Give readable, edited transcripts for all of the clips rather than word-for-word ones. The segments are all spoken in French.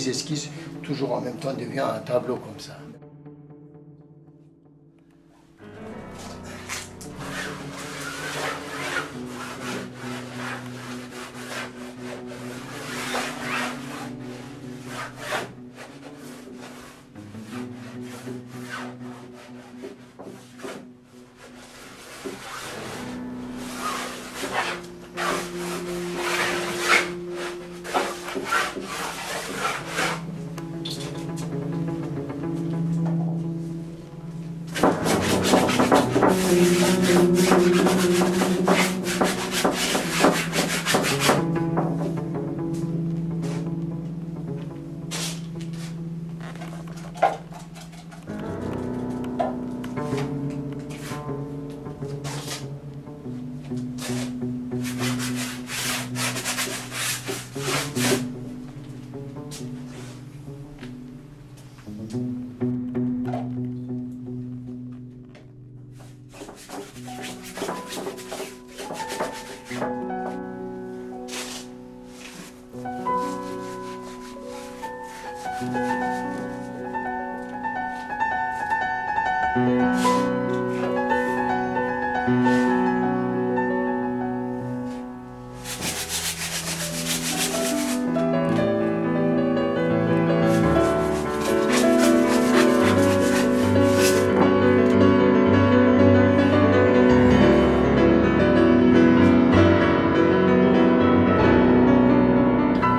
mes esquisses, toujours en même temps, devient un tableau comme ça.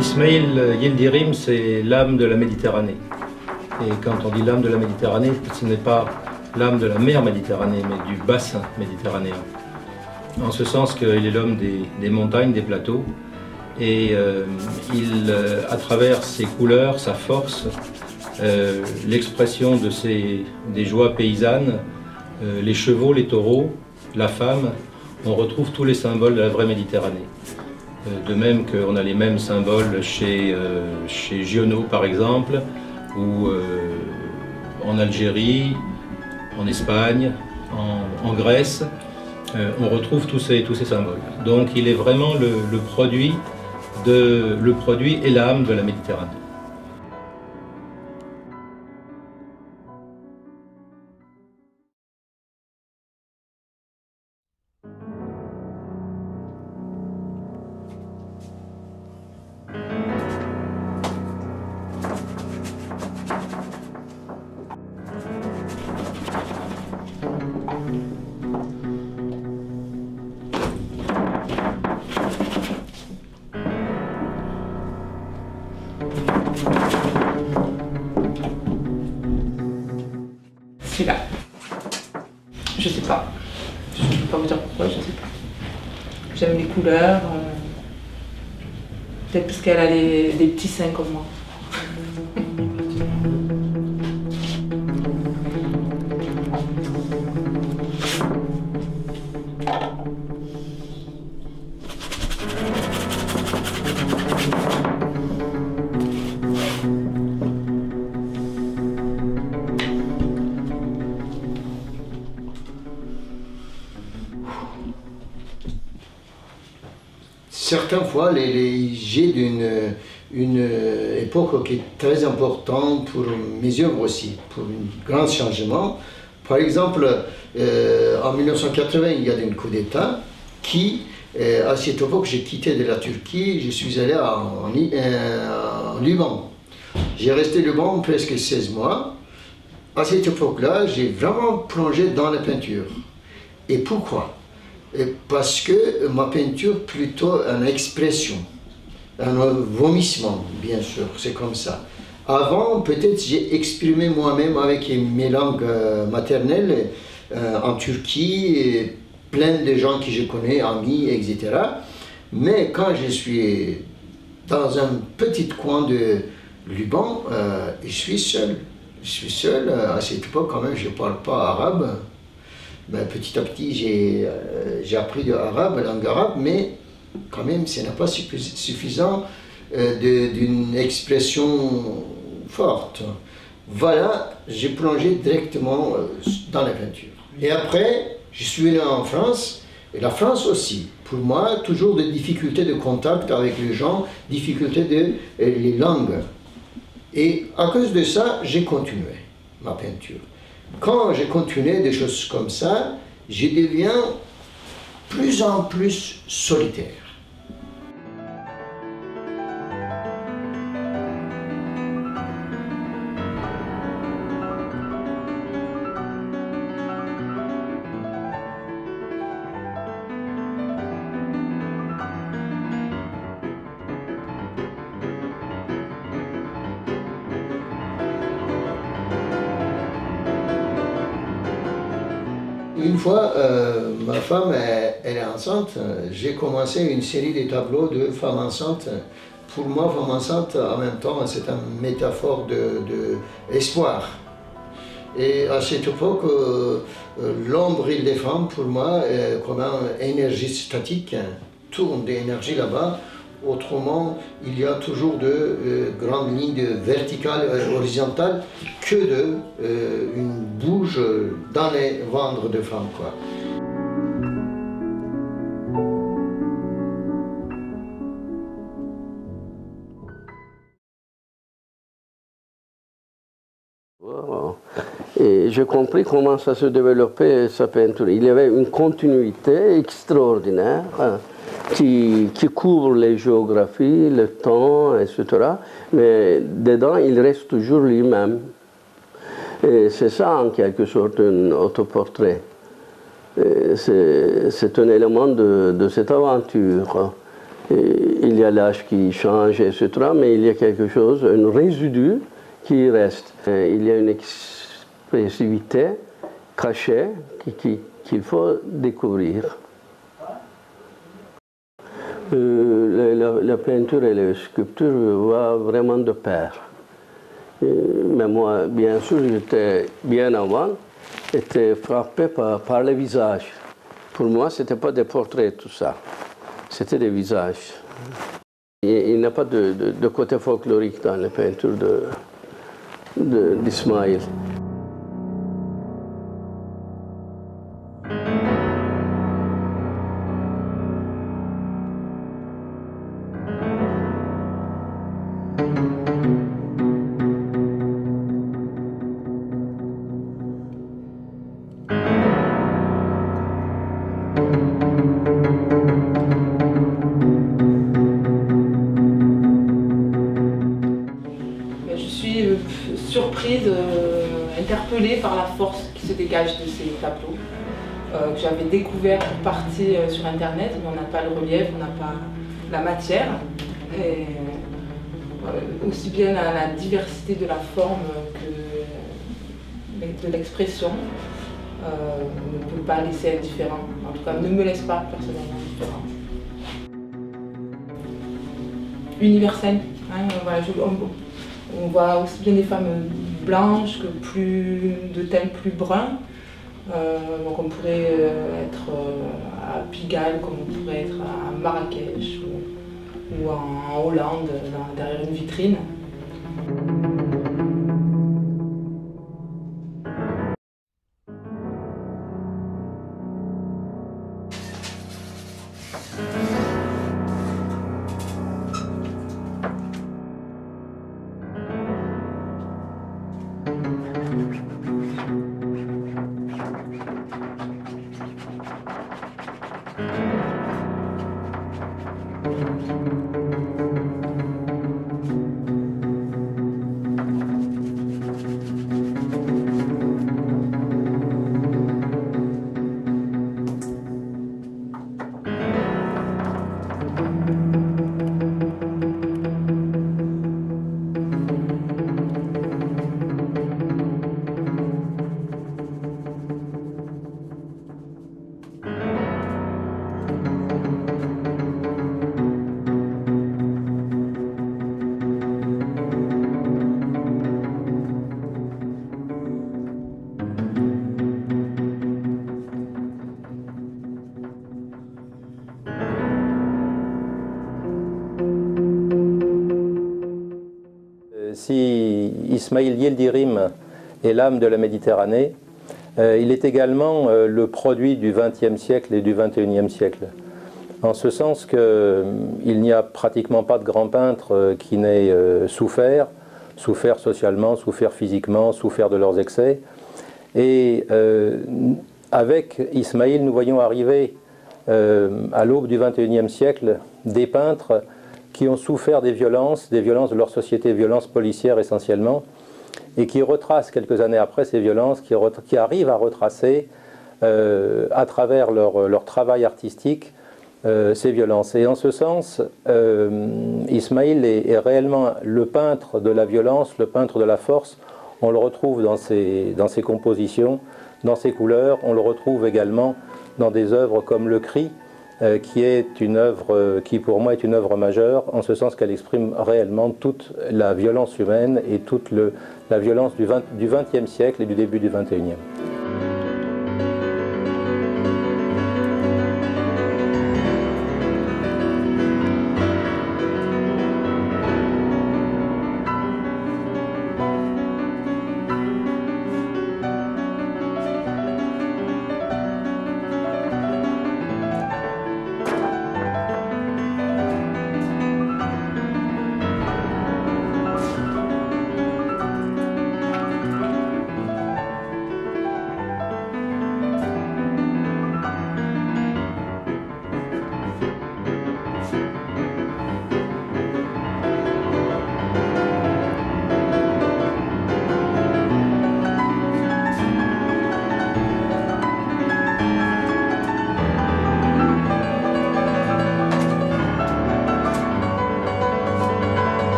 Ismail Yildirim, c'est l'âme de la Méditerranée. Et quand on dit l'âme de la Méditerranée, ce n'est pas l'âme de la mer Méditerranée, mais du bassin méditerranéen. En ce sens qu'il est l'homme des montagnes, des plateaux. Et à travers ses couleurs, sa force, l'expression des joies paysannes, les chevaux, les taureaux, la femme, on retrouve tous les symboles de la vraie Méditerranée. De même qu'on a les mêmes symboles chez Giono par exemple, ou en Algérie, en Espagne, en Grèce, on retrouve tous ces symboles. Donc il est vraiment le produit et l'âme de la Méditerranée. Celui-là. Je sais pas. Je ne peux pas vous dire pourquoi, je sais pas. J'aime les couleurs. Peut-être parce qu'elle a des petits seins comme moi. Certaines fois, j'ai une époque qui est très importante pour mes œuvres aussi, pour un grand changement. Par exemple, en 1980, il y a un coup d'État qui, à cette époque, j'ai quitté de la Turquie, je suis allé en Liban. J'ai resté au Liban presque 16 mois. À cette époque-là, j'ai vraiment plongé dans la peinture. Et pourquoi ? Parce que ma peinture est plutôt une expression, un vomissement, bien sûr, c'est comme ça. Avant, peut-être j'ai exprimé moi-même avec mes langues maternelles en Turquie, plein de gens que je connais, amis, etc. Mais quand je suis dans un petit coin de Liban, je suis seul. Je suis seul, à cette époque quand même je ne parle pas arabe. Ben, petit à petit, j'ai appris l'arabe, la langue arabe, mais quand même, ce n'est pas suffisant d'une expression forte. Voilà, j'ai plongé directement dans la peinture. Et après, je suis venu en France, et la France aussi. Pour moi, toujours des difficultés de contact avec les gens, difficultés de les langues. Et à cause de ça, j'ai continué ma peinture. Quand j'ai continué des choses comme ça, je deviens plus en plus solitaire. Une fois, ma femme elle est enceinte, j'ai commencé une série de tableaux de femmes enceintes. Pour moi, femme enceinte, en même temps, c'est une métaphore d'espoir. Et à cette époque, l'ombre des femmes, pour moi, comme une énergie statique, tourne d'énergie là-bas. Autrement, il y a toujours de grandes lignes verticales et horizontales que une bouge dans les ventres de femmes, quoi. Voilà. Et j'ai compris comment ça se développait, sa peinture. Il y avait une continuité extraordinaire. Qui couvre les géographies, le temps, etc. Mais dedans, il reste toujours lui-même. Et c'est ça, en quelque sorte, un autoportrait. C'est un élément de cette aventure. Et il y a l'âge qui change, etc. Mais il y a quelque chose, un résidu qui reste. Et il y a une expressivité cachée qu'il faut découvrir. La peinture et la sculpture vont vraiment de pair. Mais moi, bien sûr, j'étais bien avant, j'étais frappé par les visages. Pour moi, ce n'était pas des portraits, tout ça. C'était des visages. Il n'y a pas de côté folklorique dans les peintures d'Ismaël. Surprise, interpellée par la force qui se dégage de ces tableaux, que j'avais découvert pour partie sur internet, mais on n'a pas le relief, on n'a pas la matière, et aussi bien la diversité de la forme que de l'expression ne peut pas laisser indifférent, en tout cas ne me laisse pas personnellement indifférent. Universel, hein, voilà, on voit aussi bien des femmes blanches que de teint plus brun. Donc on pourrait être à Pigalle comme on pourrait être à Marrakech ou en Hollande derrière une vitrine. Si Ismail Yildirim est l'âme de la Méditerranée, il est également le produit du XXe siècle et du XXIe siècle. En ce sens qu'il n'y a pratiquement pas de grand peintre qui n'ait souffert souffert socialement, souffert physiquement, souffert de leurs excès. Et avec Ismaïl, nous voyons arriver à l'aube du XXIe siècle des peintres qui ont souffert des violences de leur société, violences policières essentiellement, et qui retracent quelques années après ces violences, qui arrivent à retracer à travers leur travail artistique ces violences. Et en ce sens, Ismaïl est réellement le peintre de la violence, le peintre de la force. On le retrouve dans ses compositions, dans ses couleurs. On le retrouve également dans des œuvres comme Le Cri, qui est une œuvre qui pour moi est une œuvre majeure, en ce sens qu'elle exprime réellement toute la violence humaine et toute la violence du XXe siècle et du début du XXIe.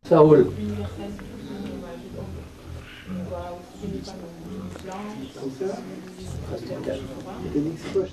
Saoul. universelle. On voit aussi des femmes blanches.